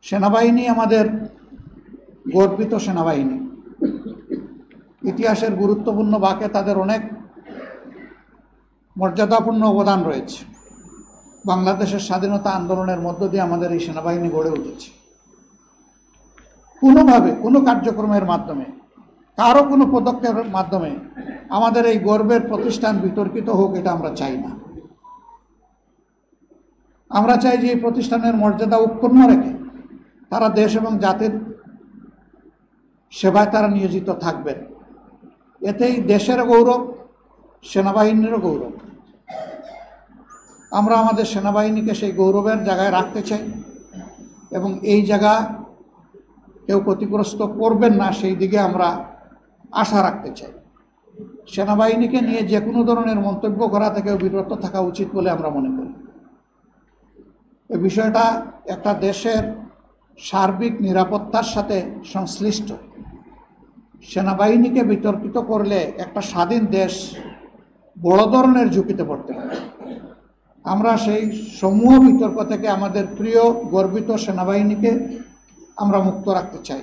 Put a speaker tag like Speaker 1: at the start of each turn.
Speaker 1: সেনাবাহিনী আমাদের গর্বিত সেনাবাহিনী। ইতিহাসের গুরুত্বপূর্ণ বাঁকে তাদের অনেক মর্যাদাপূর্ণ অবদান রয়েছে। বাংলাদেশের স্বাধীনতা আন্দোলনের মধ্য দিয়ে আমাদের এই সেনাবাহিনী গড়ে উঠেছে। কোনোভাবে কোনো কার্যক্রমের মাধ্যমে, কারো কোনো পদক্ষেপের মাধ্যমে আমাদের এই গর্বের প্রতিষ্ঠান বিতর্কিত হোক, এটা আমরা চাই না। আমরা চাই যে এই প্রতিষ্ঠানের মর্যাদা অক্ষুণ্ণ রেখে তারা দেশ এবং জাতির সেবায় তারা নিয়োজিত থাকবেন। এতেই দেশের গৌরব, সেনাবাহিনীরও গৌরব। আমরা আমাদের সেনাবাহিনীকে সেই গৌরবের জায়গায় রাখতে চাই এবং এই জায়গা কেউ ক্ষতিগ্রস্ত করবেন না, সেই দিকে আমরা আশা রাখতে চাই। সেনাবাহিনীকে নিয়ে যে কোনো ধরনের মন্তব্য করা থেকেও বিরত থাকা উচিত বলে আমরা মনে করি। এই বিষয়টা একটা দেশের সার্বিক নিরাপত্তার সাথে সংশ্লিষ্ট। সেনাবাহিনীকে বিতর্কিত করলে একটা স্বাধীন দেশ বড় ধরনের ঝুঁকিতে পড়তে পারে। আমরা সেই সমূহ বিতর্ক থেকে আমাদের প্রিয় গর্বিত সেনাবাহিনীকে আমরা মুক্ত রাখতে চাই।